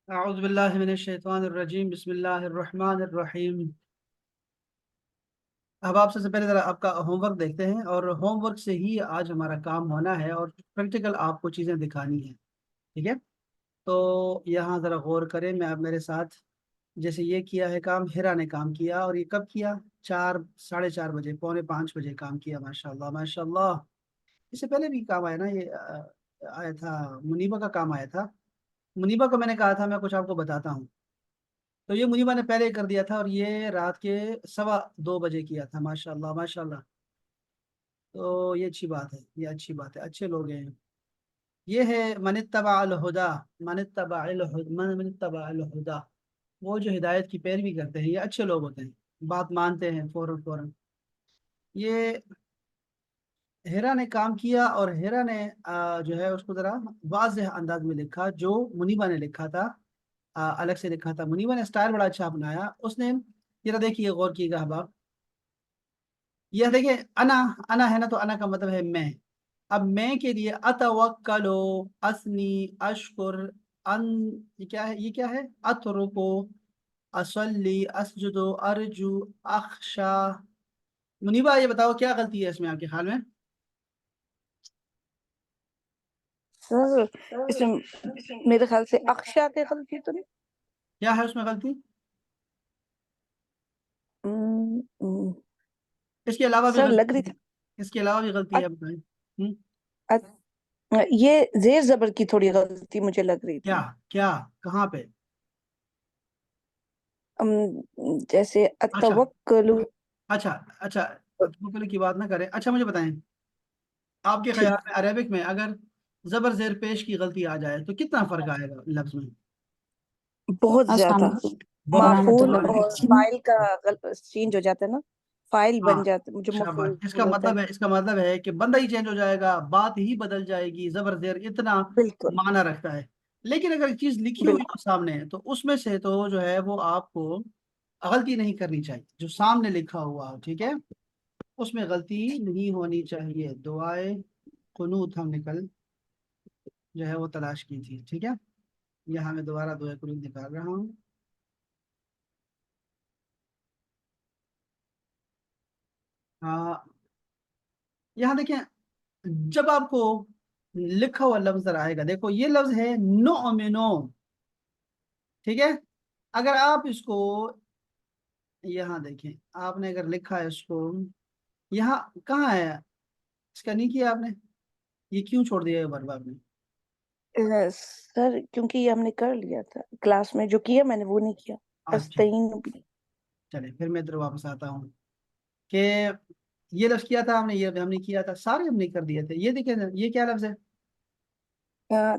اعوذ باللہ من الشیطان الرجیم بسم اللہ الرحمن الرحیم۔ اب آپ سب سے پہلے ذرا آپ کا ہوم ورک دیکھتے ہیں، اور ہوم ورک سے ہی آج ہمارا کام ہونا ہے اور پریکٹیکل آپ کو چیزیں دکھانی ہیں، ٹھیک ہے؟ تو یہاں ذرا غور کریں، میں اب میرے ساتھ جیسے یہ کیا ہے کام، ہیرا نے کام کیا، اور یہ کب کیا؟ 4:30 بجے، 4:45 بجے کام کیا۔ ماشاء اللہ ماشاء اللہ۔ اس سے پہلے بھی کام آیا نا، یہ آیا تھا، منیبہ کا کام آیا تھا۔ منیبہ کو میں نے کہا تھا میں کچھ آپ کو بتاتا ہوں، تو یہ منیبہ نے پہلے کر دیا تھا، اور یہ رات کے 2:15 بجے کیا تھا۔ ماشاء اللہ ماشاء اللہ۔ تو یہ اچھی بات ہے، یہ اچھی بات ہے، اچھے لوگ ہیں۔ یہ ہے من اتبع الہدا، من اتبع الہدا، وہ جو ہدایت کی پیروی کرتے ہیں، یہ اچھے لوگ ہوتے ہیں، بات مانتے ہیں فوراً فوراً۔ یہ ہیرا نے کام کیا، اور ہیرا نے جو ہے اس کو ذرا واضح انداز میں لکھا جو منیبہ نے لکھا تھا، الگ سے لکھا تھا۔ منیبہ نے اسٹائل بڑا اچھا اپنایا اس نے۔ یہ دیکھیے، غور کیے گا احباب، یہ دیکھیں، انا ہے نا، تو انا کا مطلب ہے میں۔ اب میں کے لیے اتوکلو، اسنی، اشکر، ان، یہ کیا ہے؟ اترکو، اصلی، اسجدو، ارجو، اخشا۔ منیبہ یہ بتاؤ کیا غلطی ہے اس میں آپ کے خیال میں؟ سر اس میں میرے خیال سے اکشا کی غلطی تو نہیں؟ کیا ہے اس میں غلطی؟ اس کے علاوہ بھی سر لگ غلطی رہی ہے، تھی اس کے علاوہ بھی غلطی ہے، بتائیں۔ یہ زیر زبر کی تھوڑی غلطی مجھے لگ رہی کیا تھی۔ کیا کہاں پہ؟ جیسے اچھا اتوکلو۔ اچھا اچھا، توکل کی بات نہ کریں۔ اچھا مجھے بتائیں، آپ کے خیال ٹھیک، میں عربک میں اگر زبر زیر پیش کی غلطی آ جائے تو کتنا فرق آئے گا لفظ میں؟ بہت السلام زیادہ۔ علیکم بہت مفعول ورحمۃ اور اللہ۔ فاعل کا چینج ہو جاتا ہے نا، فاعل ہاں بن جاتا ہے جو شاباش، اس کا مفعول ہوتا ہے۔ مطلب ہے، اس کا مطلب ہے کہ بندہ ہی چینج ہو جائے گا، بات ہی بدل جائے گی، زبر زیر اتنا بالکل معنی رکھتا ہے۔ لیکن اگر چیز لکھی ہوئی بالکل ہو سامنے، تو اس میں سے تو جو ہے وہ آپ کو غلطی نہیں کرنی چاہیے، جو سامنے لکھا ہوا ہو، ٹھیک ہے؟ اس میں غلطی نہیں ہونی چاہیے۔ دعائے قنوت ہم نے کل جو ہے وہ تلاش کی تھی، ٹھیک ہے؟ یہاں میں دوبارہ دعائے قنوت نکال رہا ہوں۔ یہاں دیکھیں، جب آپ کو لکھا ہوا لفظ ذرا آئے گا، دیکھو یہ لفظ ہے نؤمنو، ٹھیک ہے؟ اگر آپ اس کو یہاں دیکھیں، آپ نے اگر لکھا ہے اس کو، یہاں کہاں ہے؟ اس کا نہیں کیا آپ نے، یہ کیوں چھوڑ دیا ہے برباد آپ نے؟ سر کیونکہ یہ ہم نے کر لیا تھا کلاس میں، جو کیا میں نے وہ نہیں کیا۔ اچھا استعین بھی چلے پھر میں ادھر واپس آتا ہوں کہ یہ لفظ کیا تھا ہم نے، یہ ہم نے کیا تھا، سارے ہم نے کر دیے تھے۔ یہ دیکھیں یہ کیا لفظ ہے؟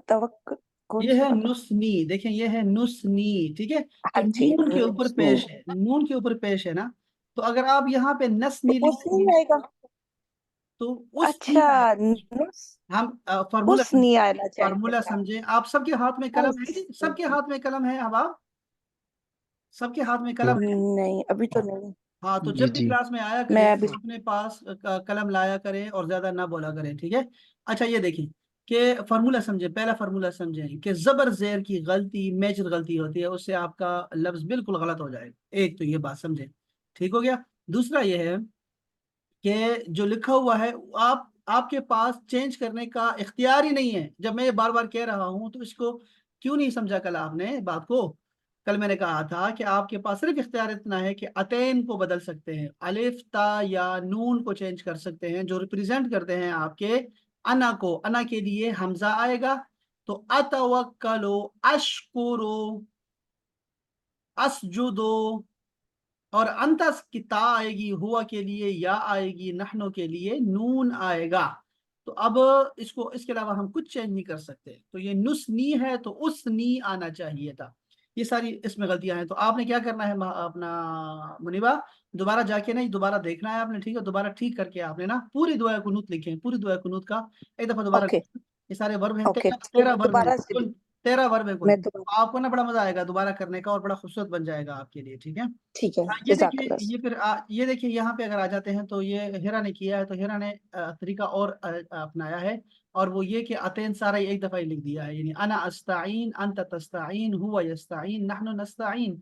توقع کون یہ سا ہے والا؟ نسنی، دیکھیں یہ ہے نسنی، ٹھیک ہے؟ تو ہاں جی، نون کے اوپر پیش ہے، نون کے اوپر پیش ہے نا، تو اگر آپ یہاں پہ نسنی تو اس لکھیں نہیں گے آئے گا۔ تو اس اچھا، ہم فارمولا اس نہیں آنا چاہیے فارمولا تھا۔ سمجھیں۔ آپ سب کے ہاتھ میں قلم ہے جی؟ سب کے ہاتھ میں قلم ہے؟ اب آپ سب کے ہاتھ میں قلم ہے؟ نہیں ابھی تو نہیں۔ ہاں، تو جی جب بھی جی کلاس میں آیا کریں میں تو ابھی اپنے پاس قلم لایا کریں اور زیادہ نہ بولا کریں، ٹھیک ہے؟ اچھا یہ دیکھیں کہ فارمولا سمجھیں، پہلا فارمولا سمجھیں کہ زبر زیر کی غلطی میجر غلطی ہوتی ہے، اس سے آپ کا لفظ بالکل غلط ہو جائے گا۔ ایک تو یہ بات سمجھیں، ٹھیک ہو گیا؟ دوسرا یہ ہے کہ جو لکھا ہوا ہے آپ کے پاس چینج کرنے کا اختیار ہی نہیں ہے۔ جب میں یہ بار بار کہہ رہا ہوں تو اس کو کیوں نہیں سمجھا کل آپ نے بات کو؟ کل میں نے کہا تھا کہ آپ کے پاس صرف اختیار اتنا ہے کہ اتین کو بدل سکتے ہیں، الف تا یا نون کو چینج کر سکتے ہیں، جو ریپریزنٹ کرتے ہیں آپ کے انا کو۔ انا کے لیے حمزہ آئے گا، تو اتوکلو، اشکرو، اسجدو، اور انتس کی تا آئے گی، ہوا کے لیے یا آئے گی، نحنو کے لیے نون آئے گا۔ تو اب اس کو، اس کے علاوہ ہم کچھ چینج نہیں کر سکتے۔ تو یہ نسنی ہے تو اسنی آنا چاہیے تھا۔ یہ ساری اس میں غلطیاں ہیں۔ تو آپ نے کیا کرنا ہے اپنا منیبہ، دوبارہ جا کے نہیں، دوبارہ دیکھنا ہے آپ نے، ٹھیک ہے؟ دوبارہ ٹھیک کر کے آپ نے نا پوری دعائے قنوت لکھیں، پوری دعائے قنوت کا ایک دفعہ دوبارہ اوکے لکھیں۔ یہ سارے ورب ہیں، اوکے 13 ورب ہیں دوبارہ سے بھی کل، 13 ورب ہیں کل۔ میں دوبارہ، آپ کو نا بڑا مزہ آئے گا دوبارہ کرنے کا، اور بڑا خوبصورت بن جائے گا آپ کے لیے، ٹھیک ہے؟ ٹھیک ہے، یہ جزاک دیکھیے، اللہ۔ یہ پھر یہ دیکھیے یہاں پہ اگر آ جاتے ہیں تو یہ ہیرا نے کیا ہے، تو ہیرا نے طریقہ اور اپنایا ہے اور وہ یہ کہ اتین سارا ایک دفعہ ہی لکھ دیا ہے، یعنی انا استعین انت تستعین ہوا یستعین نحن نستعین،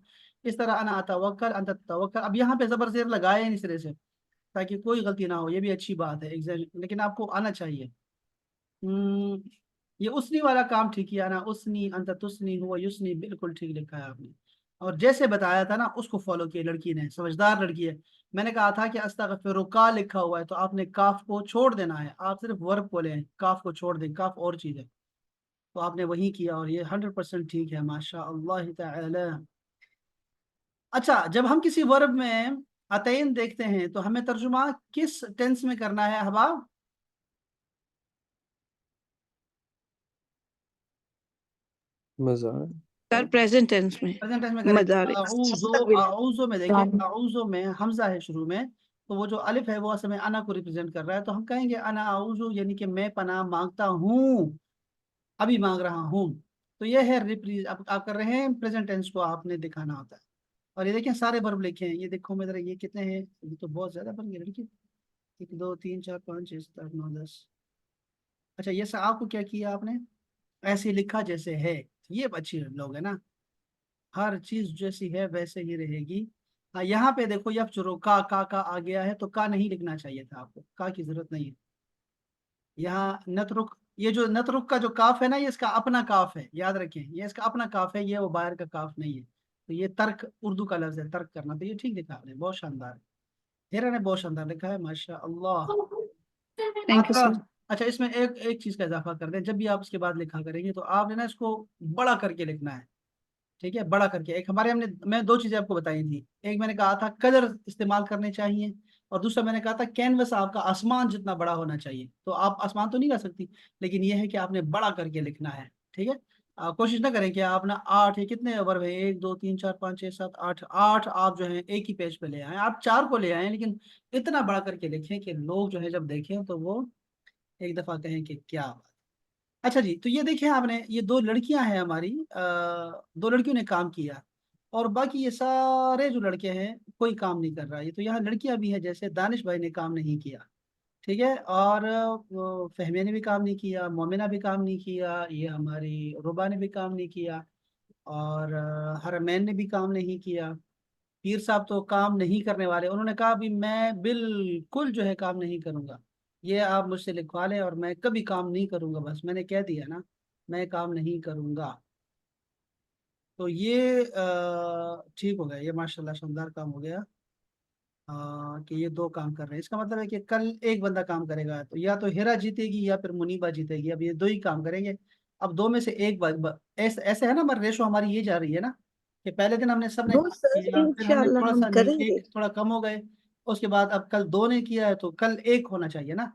اس طرح انا اتوکل انت تتوکل. اب یہاں پہ زبر زیر لگایا نہیں سرے سے تاکہ کوئی غلطی نہ ہو، یہ بھی اچھی بات ہے لیکن آپ کو آنا چاہیے. یہ اسنی والا کام ٹھیک کیا نا، اسنی انت تسنی ہوا یسنی، بالکل ٹھیک لکھا ہے آپ نے. اور جیسے بتایا تھا نا اس کو فالو کیا لڑکی نے، سمجھدار لڑکی ہے. میں نے کہا تھا کہ استغفرک لکھا ہوا ہے تو آپ نے کاف کو چھوڑ دینا ہے، آپ صرف ورب بولے ہیں، کاف کو چھوڑ دیں، کاف اور چیز ہے. تو آپ نے وہی کیا اور یہ 100% ٹھیک ہے، ماشاء اللہ تعالی. اچھا، جب ہم کسی ورب میں اتین دیکھتے ہیں تو ہمیں ترجمہ کس ٹینس میں کرنا ہے احباب؟ مزار سر پریزنٹ ٹینس میں پریزنٹ ٹینس میں کریں گے. مدارس اعوذ میں دیکھیں، اعوذ میں حمزہ ہے شروع میں، تو وہ جو الف ہے وہ اصل میں انا کو ریپرزینٹ کر رہا ہے، تو ہم کہیں گے انا اعوذ، یعنی کہ میں پناہ مانگتا ہوں، ابھی مانگ رہا ہوں. تو یہ ہے اب آپ کر رہے ہیں پریزنٹ ٹینس کو آپ نے دکھانا ہوتا ہے. اور یہ دیکھیں سارے ورب لکھے ہیں، یہ دیکھو میرا یہ کتنے ہیں، یہ تو بہت زیادہ بن گئے لڑکی. 1 2 3 4 5 6 7 8 9 10. اچھا یہ سب آپ کو کیا کیا آپ نے، ایسے لکھا جیسے ہے. یہ اچھی لوگ ہیں نا، ہر چیز جیسی ہے ویسے ہی رہے گی. یہاں پہ دیکھو یف چرو کا آ گیا ہے تو کا نہیں لکھنا چاہیے تھا آپ کو، کا کی ضرورت نہیں ہے. یہاں نترک، یہ جو نترک کا جو کاف ہے نا، یہ اس کا اپنا کاف ہے، یاد رکھیں یہ اس کا اپنا کاف ہے، یہ وہ باہر کا کاف نہیں ہے. تو یہ ترک اردو کا لفظ ہے، ترک کرنا. تو یہ ٹھیک لکھا آپ نے، بہت شاندار ہے. ہیرا نے بہت شاندار لکھا ہے، ماشاء اللہ. Thank you sir. اچھا اس میں ایک چیز کا اضافہ کر دیں، جب بھی آپ اس کے بعد لکھا کریں گے تو آپ نے نا اس کو بڑا کر کے لکھنا ہے. ٹھیک ہے، بڑا کر کے. ایک ہمارے میں 2 چیزیں آپ کو بتائی تھی، ایک میں نے کہا تھا کلر استعمال کرنے چاہیے، اور دوسرا میں نے کہا تھا کینوس آپ کا آسمان جتنا بڑا ہونا چاہیے. تو آپ آسمان تو نہیں کر سکتی، لیکن یہ ہے کہ آپ نے بڑا کر کے لکھنا ہے. ٹھیک ہے، کوشش نہ کریں کہ آپ نا 8 کتنے ورب ہے، 1 2 3 4 5 6 7 8 آپ جو ہیں ایک ہی پیج پہ لے آئیں، آپ 4 کو لے آئیں، لیکن اتنا بڑا کر کے لکھیں کہ لوگ جو ہے جب دیکھیں تو وہ ایک دفعہ کہیں کہ کیا بات. اچھا جی، تو یہ دیکھیں آپ نے، یہ 2 لڑکیاں ہیں ہماری، 2 لڑکیوں نے کام کیا، اور باقی یہ سارے جو لڑکے ہیں کوئی کام نہیں کر رہا. یہ تو یہاں لڑکیاں بھی ہیں، جیسے دانش بھائی نے کام نہیں کیا، ٹھیک ہے، اور فہمیہ نے بھی کام نہیں کیا، مومنہ بھی کام نہیں کیا، یہ ہماری ربا نے بھی کام نہیں کیا، اور حرمین نے بھی کام نہیں کیا. پیر صاحب تو کام نہیں کرنے والے، انہوں نے کہا بھی میں بالکل جو ہے کام نہیں کروں گا، یہ آپ مجھ سے لکھوا لیں اور میں کبھی کام نہیں کروں گا، بس میں نے کہہ دیا نا میں کام نہیں کروں گا. تو یہ ٹھیک ہو گیا، یہ ماشاءاللہ شاندار کام ہو گیا کہ یہ 2 کام کر رہے ہیں. اس کا مطلب ہے کہ کل ایک بندہ کام کرے گا، تو یا تو ہیرا جیتے گی یا پھر منیبا جیتے گی. اب یہ 2 ہی کام کریں گے. اب 2 میں سے ایک ایسے ہے نا، ہماری ریشو ہماری یہ جا رہی ہے نا کہ پہلے دن ہم نے سب نے وہ کام سر کیا، پھر ہم نے انشاءاللہ تھوڑا ہم سا کریں گے. ایک تھوڑا کم ہو گئے، اس کے بعد اب کل 2 نے کیا ہے تو کل 1 ہونا چاہیے نا.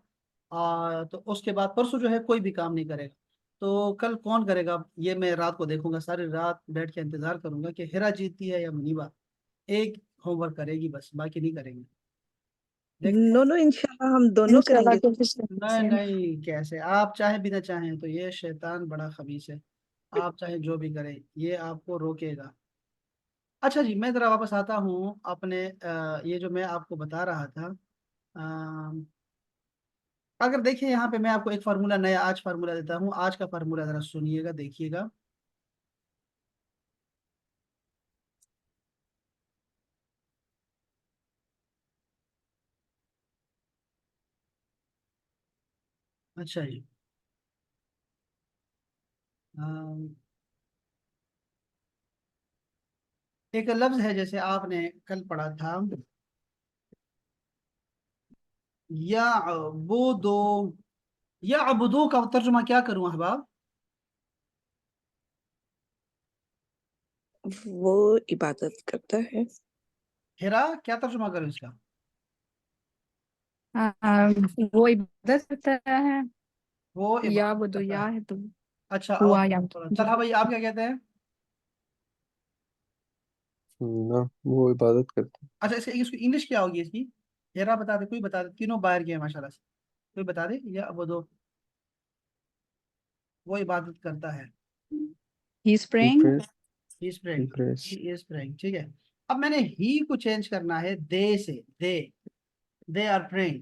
تو اس کے بعد پرسوں جو ہے کوئی بھی کام نہیں کرے گا. تو کل کون کرے گا یہ میں رات کو دیکھوں گا، ساری رات بیٹھ کے انتظار کروں گا کہ ہیرا جیتتی ہے یا منیبا. ایک ہوم ورک کرے گی بس، باقی نہیں کریں گے. نو انشاءاللہ ہم دونوں کریں گے. نہیں نہیں، کیسے آپ چاہے بھی نہ چاہیں تو یہ شیطان بڑا خبیث ہے، آپ چاہے جو بھی کریں یہ آپ کو روکے گا. اچھا جی، میں ذرا واپس آتا ہوں اپنے یہ جو میں آپ کو بتا رہا تھا. اگر دیکھیں یہاں پہ میں آپ کو ایک فارمولا نیا آج فارمولا دیتا ہوں. آج کا فارمولا ذرا سنیے گا، دیکھیے گا. اچھا جی، ایک لفظ ہے جیسے آپ نے کل پڑھا تھا، یا ابودو. یا ابودو کا ترجمہ کیا کروں احباب؟ وہ عبادت کرتا ہے. ہیرا کیا ترجمہ کروں اس کا؟ وہ عبادت کرتا ہے، وہ یا عبادت وہ تو کرتا یا ہے. ہے تو اچھا، اور ہوا یا جی. طلحہ بھائی آپ کیا کہتے ہیں؟ نہ وہ عبادت کرتے اچھا اس کی انگلش کیا ہوگی اس کی؟ ہیرا بتا دے، کوئی بتا دے، تینوں باہر گئے ہیں ماشاء اللہ سے، کوئی بتا دے. یا ابودو وہ عبادت کرتا ہے. He is praying. He is praying. praise. He is praying. ٹھیک ہے. اب میں نے ہی کو چینج کرنا ہے دے سے، دے آر پریئنگ.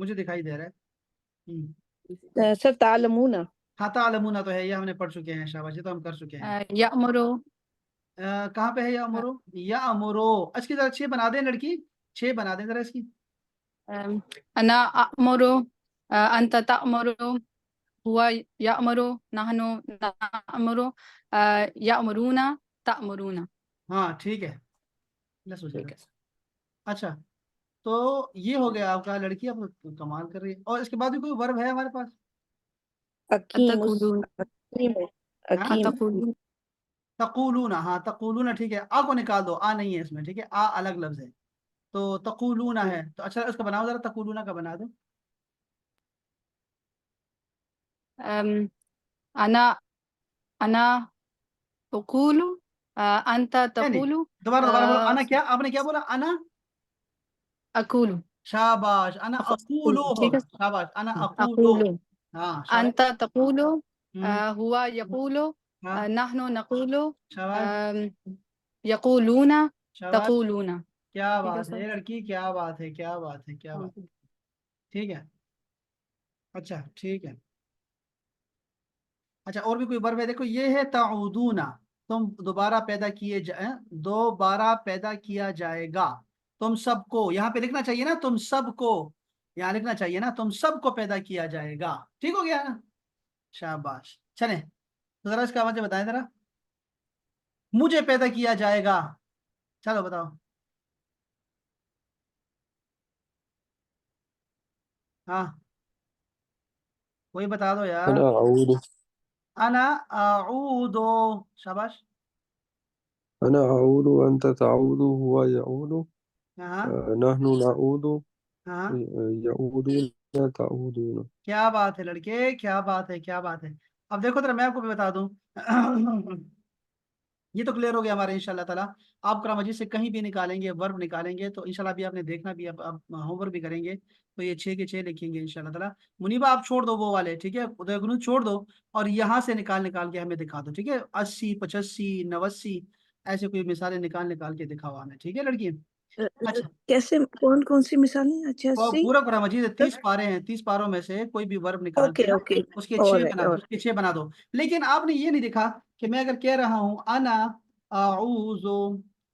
مجھے دکھائی دے رہا ہے. سر تعلمون. ہاں تعلمون تو ہے، یہ ہم نے پڑھ چکے ہیں. شاباش، یہ تو ہم کر چکے ہیں. يأمر کہاں پہ ہے یا امرو؟ یا امرو. اس کی ذرا 6 بنا دیں لڑکی، 6 بنا دیں ذرا اس کی. أنا أأمر أنت تأمر هو يأمر نحن نأمر يأمرون تأمرون. ہاں ٹھیک ہے، بس ہو جائے ٹھیک گا. ہے. اچھا تو یہ ہو گیا آپ کا. لڑکی اب کمال کر رہی ہے. اور اس کے بعد بھی کوئی ورب ہے ہمارے پاس؟ اکیم. أتقولون اکیم ہے. ہاں اکیم. أتقولون تقولون. ہاں تقولون ٹھیک ہے. آ کو نکال دو، آ نہیں ہے اس میں. ٹھیک ہے، آ الگ لفظ ہے. تو تقولون ہے تو اچھا اس کا بناؤ ذرا، تقولون کا بنا دو. أنا أنا أقول أنت نہیں نہیں، تقول دوبارہ بولو. انا کیا آپ نے کیا بولا؟ انا. أقول. شاباش. انا اقولو ٹھیک ہوگا. ہے. شاباش، انا اقولو. أقول ہاں شاباش. أنت تقول ہم، هو يقول ہاں نحن نقول شاباش يقولون شاباش. تقولون. کیا ٹھیک ہے بات ہے سر. یہ لڑکی، کیا بات ہے، کیا بات ہے، کیا بات ہے. ٹھیک ہے. اچھا ٹھیک ہے. اچھا اور بھی کوئی ورب ہے؟ دیکھو یہ ہے تعودون. تم دوبارہ پیدا کیے دوبارہ پیدا کیا جائے گا. تم سب کو، یہاں پہ لکھنا چاہیے نا تم سب کو، یہاں لکھنا چاہیے نا تم سب کو پیدا کیا جائے گا. ٹھیک ہو گیا نا؟ شاباش. چلیں تو ذرا اس کا وجہ بتائیں ذرا. مجھے پیدا کیا جائے گا. چلو بتاؤ. ہاں وہی بتا دو یار. انا اعود. انا اعود. شاباش. انا اعود وانت تعود هو يعود. ہاں نحن نعود ہاں. يعودون تعودون. کیا بات ہے لڑکے، کیا بات ہے، کیا بات ہے. اب دیکھو ذرا میں آپ کو بھی بتا دوں. یہ تو کلیئر ہو گیا ہمارے انشاءاللہ تعالیٰ. آپ قرآن مجید سے کہیں بھی نکالیں گے، ورب نکالیں گے تو انشاءاللہ بھی آپ نے دیکھنا بھی. اب ہوم ورک بھی کریں گے تو یہ 6 کے 6 لکھیں گے انشاءاللہ تعالیٰ. منیبا آپ چھوڑ دو وہ والے، ٹھیک ہے، چھوڑ دو اور یہاں سے نکال کے ہمیں دکھا دو. ٹھیک ہے، 80 85 89 ایسے کوئی مثالیں نکال کے دکھاؤ ہمیں. ٹھیک ہے لڑکی. اچھا کیسے، کون کون سی مثالیں؟ اچھا سی. پورا قرآن مجید 30 پارے ہیں، 30 پاروں میں سے کوئی بھی ورب نکال کے اوکے اوکے. اس کے اور 6 بنا دو. لیکن آپ نے یہ نہیں دیکھا کہ میں اگر کہہ رہا ہوں انا اعوذ،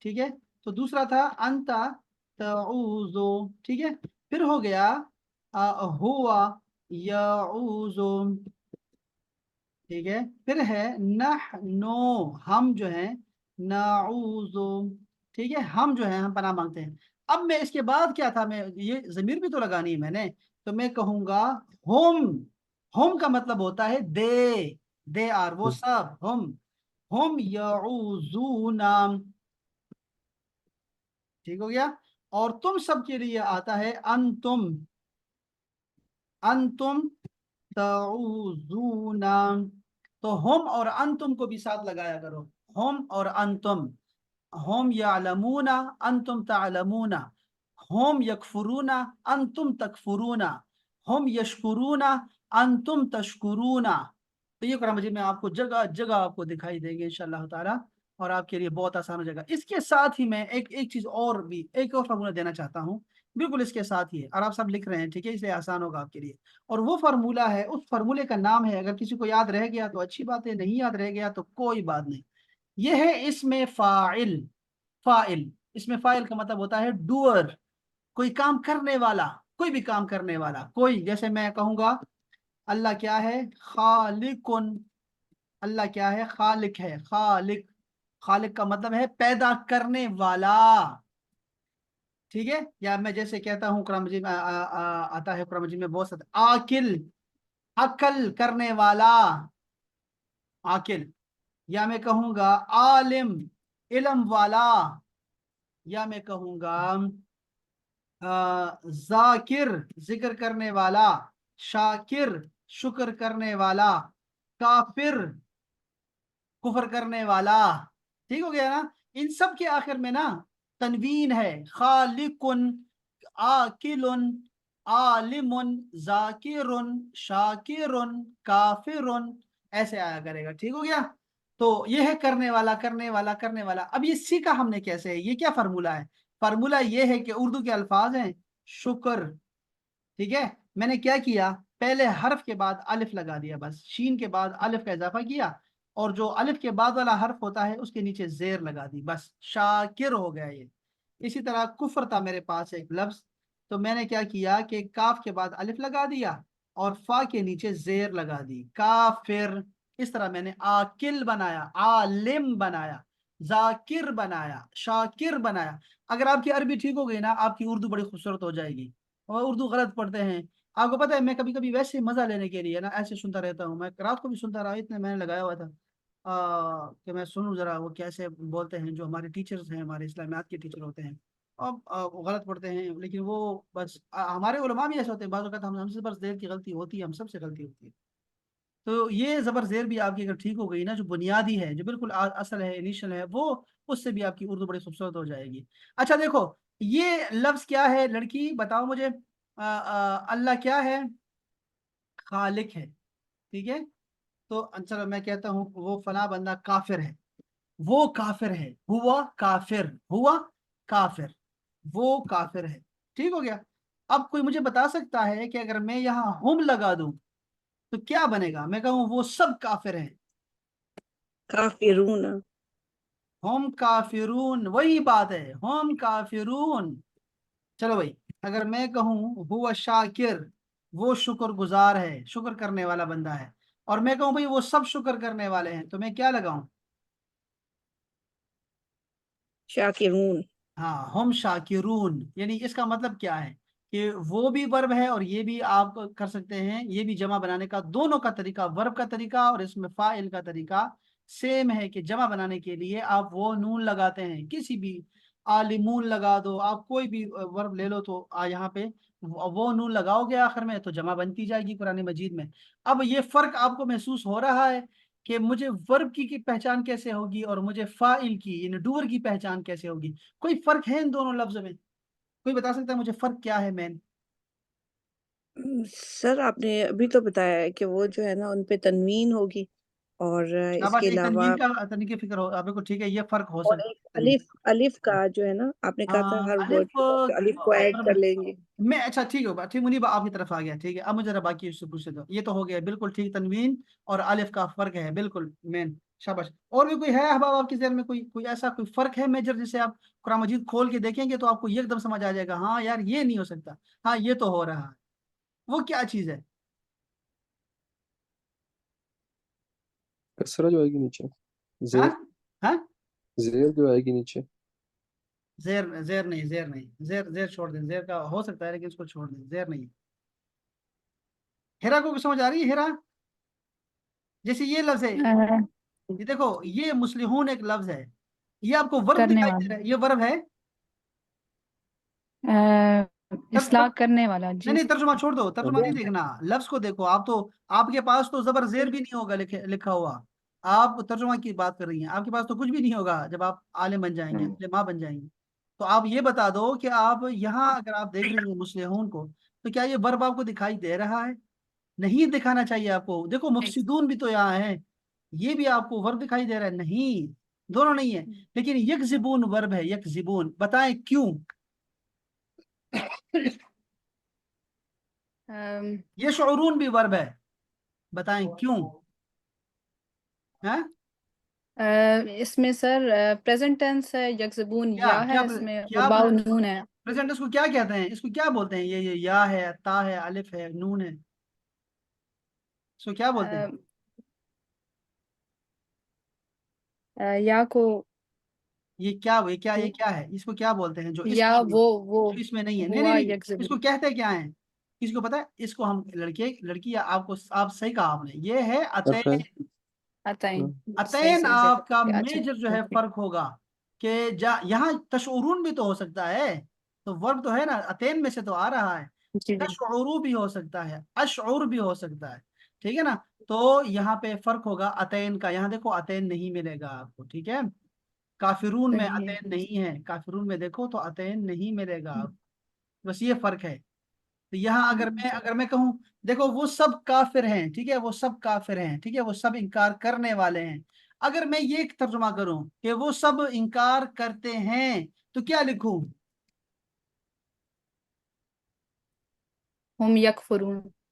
ٹھیک ہے، تو دوسرا تھا انتا تعوذ. ٹھیک ہے، پھر ہو گیا ہوا یعوذ. ٹھیک ہے، پھر ہے نحنو، ہم جو ہیں نعوذ. ٹھیک ہے، ہم جو ہیں ہم پناہ مانگتے ہیں. اب میں اس کے بعد کیا تھا، میں یہ ضمیر بھی تو لگانی ہے میں نے، تو میں کہوں گا ہم کا مطلب ہوتا ہے دے آر، وہ سب. ہم یعوذون. ٹھیک ہو گیا. اور تم سب کے لیے آتا ہے انتم تعوذون. تو ہم اور انتم کو بھی ساتھ لگایا کرو. ہم اور انتم. ہم یعلمون انتم تعلمون. ہم یکفرون انتم تکفرون. ہم یشکرون انتم تشکرون. تو یہ قرآن مجید میں آپ کو جگہ جگہ آپ کو دکھائی دیں گے انشاءاللہ تعالی، اور آپ کے لیے بہت آسان ہو جائے گا. اس کے ساتھ ہی میں ایک چیز اور بھی، ایک اور فارمولہ دینا چاہتا ہوں بالکل اس کے ساتھ ہی ہے، اور آپ سب لکھ رہے ہیں، ٹھیک ہے، اس لیے آسان ہوگا آپ کے لیے. اور وہ فارمولہ ہے، اس فارمولے کا نام ہے، اگر کسی کو یاد رہ گیا تو اچھی بات ہے، نہیں یاد رہ گیا تو کوئی بات نہیں. یہ ہے اس میں فاعل. اس میں فاعل کا مطلب ہوتا ہے ڈوئر، کوئی کام کرنے والا، کوئی بھی کام کرنے والا. کوئی، جیسے میں کہوں گا اللہ کیا ہے؟ خالقن. اللہ کیا ہے؟ خالق ہے. خالق کا مطلب ہے پیدا کرنے والا. ٹھیک ہے، یا میں جیسے کہتا ہوں قرآن مجید میں آتا ہے، قرآن مجید میں بہت سارے عاقل، عقل کرنے والا، عاقل. یا میں کہوں گا عالم، علم والا. یا میں کہوں گا ذاکر، ذکر کرنے والا. شاکر، شکر کرنے والا. کافر، کفر کرنے والا. ٹھیک ہو گیا نا؟ ان سب کے آخر میں نا تنوین ہے. خالقن، عاقل، عالم، ذاکر، شاکر، کافر، ایسے آیا کرے گا. ٹھیک ہو گیا؟ تو یہ ہے کرنے والا، کرنے والا، کرنے والا. اب یہ سیکھا ہم نے کیسے ہے؟ یہ کیا فارمولہ ہے؟ فارمولہ یہ ہے کہ اردو کے الفاظ ہیں شکر، ٹھیک ہے، میں نے کیا کیا، پہلے حرف کے بعد الف لگا دیا، بس شین کے بعد الف کا اضافہ کیا، اور جو الف کے بعد والا حرف ہوتا ہے اس کے نیچے زیر لگا دی، بس شاکر ہو گیا یہ۔ اسی طرح کفر تھا میرے پاس ایک لفظ، تو میں نے کیا کیا کہ کاف کے بعد الف لگا دیا اور فا کے نیچے زیر لگا دی، کافر۔ اس طرح میں نے عاقل بنایا، عالم بنایا، ذاکر بنایا، شاکر بنایا۔ اگر آپ کی عربی ٹھیک ہو گئی نا، آپ کی اردو بڑی خوبصورت ہو جائے گی۔ اور اردو غلط پڑھتے ہیں، آپ کو پتہ ہے، میں کبھی کبھی ویسے مزہ لینے کے لیے نا ایسے سنتا رہتا ہوں، میں رات کو بھی سنتا رہا، اتنے میں نے لگایا ہوا تھا کہ میں سنوں ذرا وہ کیسے بولتے ہیں، جو ہمارے ٹیچرز ہیں، ہمارے اسلامیات کے ٹیچر ہوتے ہیں، اب وہ غلط پڑھتے ہیں، لیکن وہ بس ہمارے علماء بھی ایسے ہوتے ہیں، بعض اوقات ہم سے بس دیر کی غلطی ہوتی ہے، ہم سب سے غلطی ہوتی ہے۔ تو یہ زبر زیر بھی آپ کی اگر ٹھیک ہو گئی نا، جو بنیادی ہے، جو بالکل اصل ہے، انیشل ہے، وہ اس سے بھی آپ کی اردو بڑی خوبصورت ہو جائے گی۔ اچھا دیکھو، یہ لفظ کیا ہے لڑکی، بتاؤ مجھے، اللہ کیا ہے، خالق ہے، ٹھیک ہے، تو چلو میں کہتا ہوں وہ فلاں بندہ کافر ہے، وہ کافر ہے، ہوا کافر، ہوا کافر، وہ کافر ہے، ٹھیک ہو گیا۔ اب کوئی مجھے بتا سکتا ہے کہ اگر میں یہاں ہم لگا دوں تو کیا بنے گا؟ میں کہوں وہ سب کافر ہیں، کافرون، ہم کافرون، وہی بات ہے، ہم کافرون۔ چلو بھائی، اگر میں کہوں ہوا شاکر، وہ شکر گزار ہے، شکر کرنے والا بندہ ہے، اور میں کہوں بھائی وہ سب شکر کرنے والے ہیں، تو میں کیا لگاؤں؟ شاکرون، ہاں، ہم شاکرون، یعنی اس کا مطلب کیا ہے کہ وہ بھی ورب ہے اور یہ بھی آپ کر سکتے ہیں، یہ بھی جمع بنانے کا، دونوں کا طریقہ، ورب کا طریقہ اور اس میں فاعل کا طریقہ سیم ہے، کہ جمع بنانے کے لیے آپ وہ نون لگاتے ہیں، کسی بھی عالمون لگا دو، آپ کوئی بھی ورب لے لو، تو یہاں پہ وہ نون لگاؤ گے آخر میں تو جمع بنتی جائے گی قرآن مجید میں۔ اب یہ فرق آپ کو محسوس ہو رہا ہے کہ مجھے ورب کی پہچان کیسے ہوگی اور مجھے فاعل کی یعنی ڈور کی پہچان کیسے ہوگی؟ کوئی فرق ہے ان دونوں لفظ میں؟ کوئی بتا سکتا ہے مجھے فرق کیا ہے مین؟ سر آپ نے ابھی تو بتایا ہے کہ وہ جو ہے نا ان پہ تنوین ہوگی، اور اس شاباش، کے ایک علاوہ تنوین کا تنوین کی فکر ہو آپ کو، ٹھیک ہے، یہ فرق ہو اور سکتا ایک ہے تنوین۔ الف کا جو ہے نا، آپ نے کہا تھا ہر ورڈ الف کے ساتھ الف کو ایڈ کر لیں گے۔ میں، اچھا ٹھیک ہے، ٹھیک، منیبا آپ کی طرف آ گیا، ٹھیک ہے، اب مجھے ذرا باقی اس سے پوچھ دو، یہ تو ہو گیا بالکل ٹھیک، تنوین اور الف کا فرق ہے بالکل مین، شاباش۔ اور بھی کوئی ہے احباب آپ کے ذہن میں کوئی ایسا کوئی فرق ہے میجر، جسے آپ قرآن مجید کھول کے دیکھیں گے تو آپ کو ایک دم سمجھ آ جائے گا، ہاں یار یہ نہیں ہو سکتا، ہاں یہ تو ہو رہا ہے، وہ کیا چیز ہے؟ کسرہ جو آئے گی نیچے، ہاں زیر، ہاں، زیر جو آئے گی نیچے۔ زیر زیر نہیں، زیر نہیں، زیر چھوڑ دیں، زیر کا ہو سکتا ہے لیکن اس کو چھوڑ دیں، زیر نہیں۔ ہیرا کو سمجھ آ رہی ہے؟ ہیرا جیسے یہ لفظ ہے، یہ دیکھو، یہ مسلحون ایک لفظ ہے، یہ آپ کو ورب کرنے دکھائی دے والا، رہا ہے، یہ ورب ہے، اصلاح کرنے والا، نہیں جی نہیں، ترجمہ چھوڑ دو، ترجمہ نہیں زیر، دیکھنا، لفظ کو دیکھو آپ، تو آپ کے پاس تو زبر زیر بھی نہیں ہوگا لکھا ہوا، آپ ترجمہ کی بات کر رہی ہیں، آپ کے پاس تو کچھ بھی نہیں ہوگا جب آپ عالم بن جائیں گے، علماء بن جائیں گے، تو آپ یہ بتا دو کہ آپ یہاں اگر آپ دیکھ رہی ہیں مسلحون کو، تو کیا یہ ورب آپ کو دکھائی دے رہا ہے؟ نہیں دکھانا چاہیے آپ کو، دیکھو مفسدون بھی تو یہاں ہے، یہ بھی آپ کو ورب دکھائی دے رہا ہے، نہیں، دونوں نہیں ہے، لیکن یک زبون ورب ہے، یک زبون، بتائیں کیوں؟ یہ شعورون بھی ورب ہے، بتائیں کیوں؟ ہاں اس میں سر پریزنٹ ٹینس ہے، یکزبون کیا یا کیا ہے اس میں، کیا اور باء و نون ہے۔ پریزنٹ اس کو کیا کہتے ہیں؟ اس کو کیا بولتے ہیں؟ یہ یا ہے، تا ہے، الف ہے، نون ہے، اس کو کیا بولتے ہیں؟ یا کو، یہ کیا ہے، اس کو کیا بولتے ہیں جو اس یا میں نہیں ہے، وہ جو اس میں نہیں ہے؟ نہیں نہیں ہوا نہیں، اس کو یکزبون، کہتے کیا ہیں؟ کس کو پتا ہے؟ اس کو ہم لڑکی یا آپ صحیح کہا آپ نے، یہ ہے عطین، عطین۔ عطین، صحیح عطین صحیح آپ کا صحیح، اچھا میجر جو ہے اوکے، فرق ہوگا کہ یہاں تشعرون بھی تو ہو سکتا ہے، تو ورب تو ہے نا، عطین میں سے تو آ رہا ہے، جی جی، تشعرو بھی ہو سکتا ہے، اشعر بھی ہو سکتا ہے، ٹھیک ہے نا؟ تو یہاں پہ فرق ہوگا عطین کا، یہاں دیکھو عطین نہیں ملے گا آپ کو، ٹھیک ہے؟ کافرون میں صحیح عطین نہیں ہے، کافرون میں دیکھو تو عطین نہیں ملے گا آپ کو، بس یہ فرق ہے۔ تو یہاں اگر میں کہوں دیکھو وہ سب کافر ہیں، ٹھیک ہے، وہ سب کافر ہیں، ٹھیک ہے، وہ سب انکار کرنے والے ہیں، اگر میں یہ ترجمہ کروں کہ وہ سب انکار کرتے ہیں تو کیا لکھوں؟ هم يكفرون.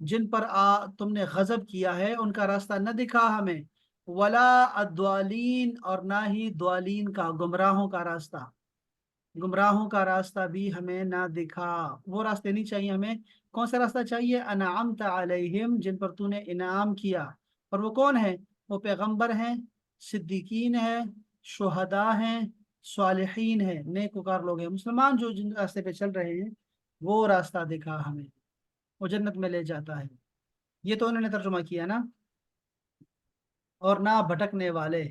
جن پر تم نے غضب کیا ہے ان کا راستہ نہ دکھا ہمیں، ولا الضالین، اور نہ ہی دوالین کا، گمراہوں کا راستہ، گمراہوں کا راستہ بھی ہمیں نہ دکھا۔ وہ راستے نہیں چاہیے ہمیں۔ کون سا راستہ چاہیے؟ انعمت علیہم، جن پر تو نے انعام کیا۔ اور وہ کون ہے؟ وہ پیغمبر ہیں، صدیقین ہیں، شہداء ہیں، صالحین ہیں، نیکوکار لوگ ہیں۔ مسلمان جو جن راستے پہ چل رہے ہیں وہ راستہ دکھا ہمیں، وہ جنت میں لے جاتا ہے۔ یہ تو انہوں نے ترجمہ کیا نا۔ اور نہ بھٹکنے والے،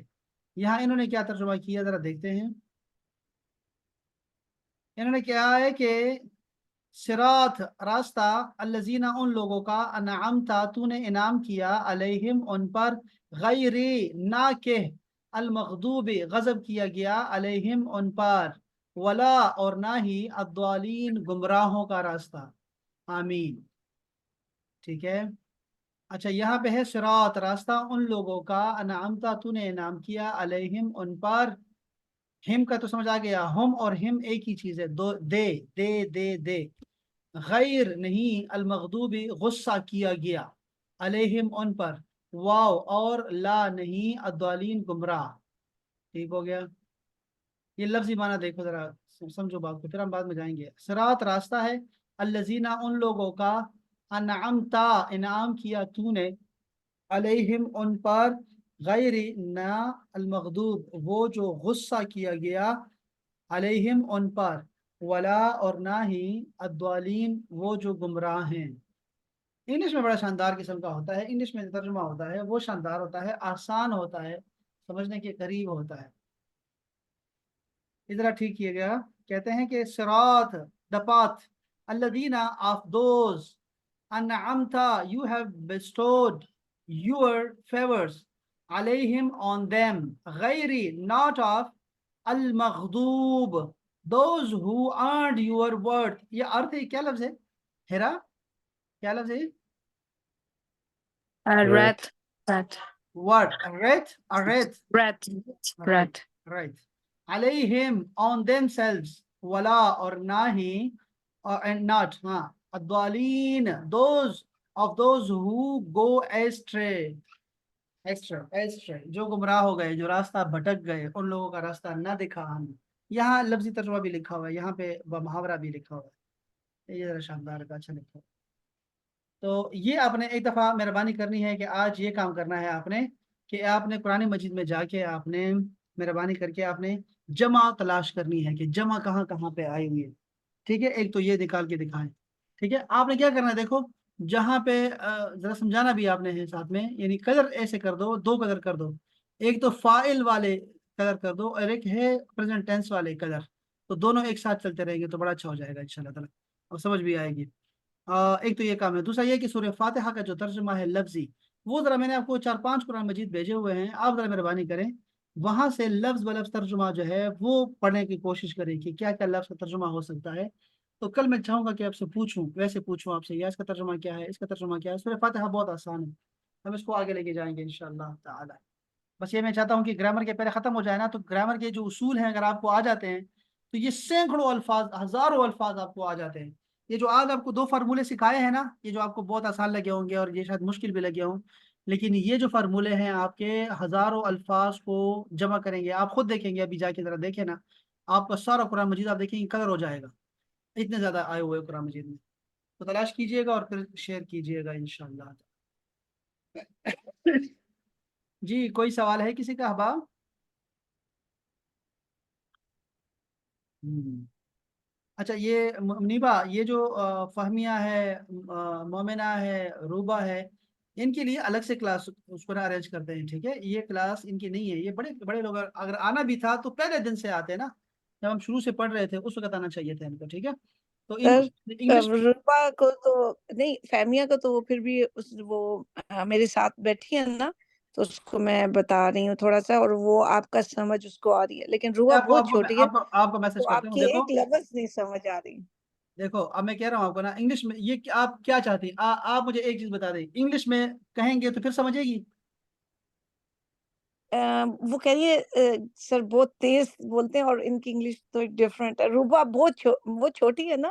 یہاں انہوں نے کیا ترجمہ کیا ذرا دیکھتے ہیں۔ انہوں نے کیا ہے کہ صراط، راستہ، الذین، ان لوگوں کا، انعمتا، تو نے انعام کیا، علیہم، ان پر، غیر، نہ کہ، المغضوب، غضب کیا گیا، علیہم، ان پر، ولا، اور نہ ہی، الضالین، گمراہوں کا راستہ۔ آمین۔ ٹھیک ہے۔ اچھا یہاں پہ ہے صراط، راستہ ان لوگوں کا، انعمتا، تو نے انعام کیا، علیہم، ان پر۔ ہم کا تو سمجھ آ گیا، ہم اور ہم ایک ہی چیز ہے، دو، دے۔ غیر نہیں، المغضوب، غصہ کیا گیا، علیہم، ان پر، واو، اور لا نہیں، الضالین، گمراہ۔ ٹھیک ہو گیا۔ یہ لفظی معنی دیکھو ذرا، سمجھو بات کو، پھر ہم بعد میں جائیں گے۔ صراط، راستہ ہے، الذین، ان لوگوں کا، انعمتا، انعام کیا تو نے، علیہم، ان پر، غیر، نہ، المغضوب، وہ جو غصہ کیا گیا، علیہم، ان پر، ولا، اور نہ ہی، الضالین، وہ جو گمراہ ہیں۔ انگلش میں بڑا شاندار قسم کا ہوتا ہے، انگلش میں ترجمہ ہوتا ہے وہ شاندار ہوتا ہے، آسان ہوتا ہے، سمجھنے کے قریب ہوتا ہے۔ ادھر ٹھیک کیے گیا۔ کہتے ہیں کہ صراط، the path، الذین، of those، انعمتا، you have bestowed your favors، علیہم، on them، غیر، not of، المغضوب، those who earned your word۔ یہ ارتھ کیا لفظ ہے؟ ہیرا کیا لفظ ہے؟ rat rat What؟ ریت rat rat right۔ علیہم، on themselves، ولا، اور نہ ہی، and not، ہاں، الضالین، those of those who go astray، جو گمراہ ہو گئے، جو راستہ بھٹک گئے، ان لوگوں کا راستہ نہ دکھا ہم۔ یہاں لفظی ترجمہ بھی لکھا ہوا ہے، یہاں پہ محاورہ بھی لکھا ہوا ہے، یہ ذرا شاندار کا، اچھا لکھا ہوا۔ تو یہ آپ نے ایک دفعہ مہربانی کرنی ہے کہ آج یہ کام کرنا ہے آپ نے، کہ آپ نے قرآن مجید میں جا کے آپ نے مہربانی کر کے آپ نے جمع تلاش کرنی ہے کہ جمع کہاں کہاں پہ آئی ہوئی ہے۔ ٹھیک ہے، ایک تو یہ نکال کے دکھائیں۔ ٹھیک ہے، آپ نے کیا کرنا ہے، دیکھو جہاں پہ ذرا سمجھانا بھی آپ نے ہے ساتھ میں، یعنی قدر ایسے کر دو، دو قدر کر دو، ایک تو فاعل والے قدر کر دو اور ایک ہے پریزنٹ ٹینس والے قدر، تو دونوں ایک ساتھ چلتے رہیں گے تو بڑا اچھا ہو جائے گا انشاءاللہ تعالیٰ، اور سمجھ بھی آئے گی۔ ایک تو یہ کام ہے۔ دوسرا یہ کہ سورہ فاتحہ کا جو ترجمہ ہے لفظی، وہ ذرا میں نے آپ کو 4-5 قرآن مجید بھیجے ہوئے ہیں، آپ ذرا مہربانی کریں وہاں سے لفظ بلفظ ترجمہ جو ہے وہ پڑھنے کی کوشش کریں کہ کیا کیا لفظ کا ترجمہ ہو سکتا ہے۔ تو کل میں چاہوں گا کہ آپ سے پوچھوں، ویسے پوچھوں آپ سے، یا اس کا ترجمہ کیا ہے، اس کا ترجمہ کیا ہے۔ سورہ فاتحہ بہت آسان ہے، ہم اس کو آگے لے کے جائیں گے انشاءاللہ تعالی۔ بس یہ میں چاہتا ہوں کہ گرامر کے پہلے ختم ہو جائے نا، تو گرامر کے جو اصول ہیں اگر آپ کو آ جاتے ہیں تو یہ سینکڑوں الفاظ، ہزاروں الفاظ آپ کو آ جاتے ہیں۔ یہ جو آج آپ کو 2 فارمولے سکھائے ہیں نا، یہ جو آپ کو بہت آسان لگے ہوں گے اور یہ شاید مشکل بھی لگے ہوں، لیکن یہ جو فارمولے ہیں آپ کے ہزاروں الفاظ کو جمع کریں گے، آپ خود دیکھیں گے، ابھی جا کے ذرا دیکھیں نا، آپ کا سارا قرآن مجید آپ دیکھیں گے کلر ہو جائے گا، اتنے زیادہ آئے ہوئے قرآن مجید میں۔ تو تلاش کیجئے گا اور پھر شیئر کیجئے گا انشاءاللہ۔ جی کوئی سوال ہے کسی کا احباب؟ اچھا یہ منیبا، یہ جو فہمیہ ہے، مومنہ ہے، روبا ہے، ان کے لیے الگ سے کلاس اس کو ارینج کرتے ہیں۔ ٹھیک ہے، یہ کلاس ان کی نہیں ہے، یہ بڑے بڑے لوگ اگر آنا بھی تھا تو پہلے دن سے آتے نا، جب ہم شروع سے پڑھ رہے تھے اس وقت آنا چاہیے تھا ان کو۔ ٹھیک ہے، تو ان انگلش روبا کو تو نہیں، فہمیہ کو تو وہ پھر بھی وہ میرے ساتھ بیٹھی ہے نا، تو اس کو میں بتا رہی ہوں تھوڑا سا، اور وہ آپ کا سمجھ اس کو آ رہی ہے، لیکن روبا بہت چھوٹی ہے آپ کو میسج تو کرتا آپ ہوں۔ کی دیکھو ایک لفظ نہیں سمجھ آ رہی۔ دیکھو اب میں کہہ رہا ہوں آپ کو نا، انگلش میں یہ آپ کیا چاہتی ہیں، آپ مجھے ایک چیز بتا دیں، انگلش میں کہیں گے تو پھر سمجھے گی؟ وہ کہہ رہی ہے سر بہت تیز بولتے ہیں اور ان کی انگلش تو ڈفرینٹ ہے۔ روبا بہت وہ چھوٹی ہے نا،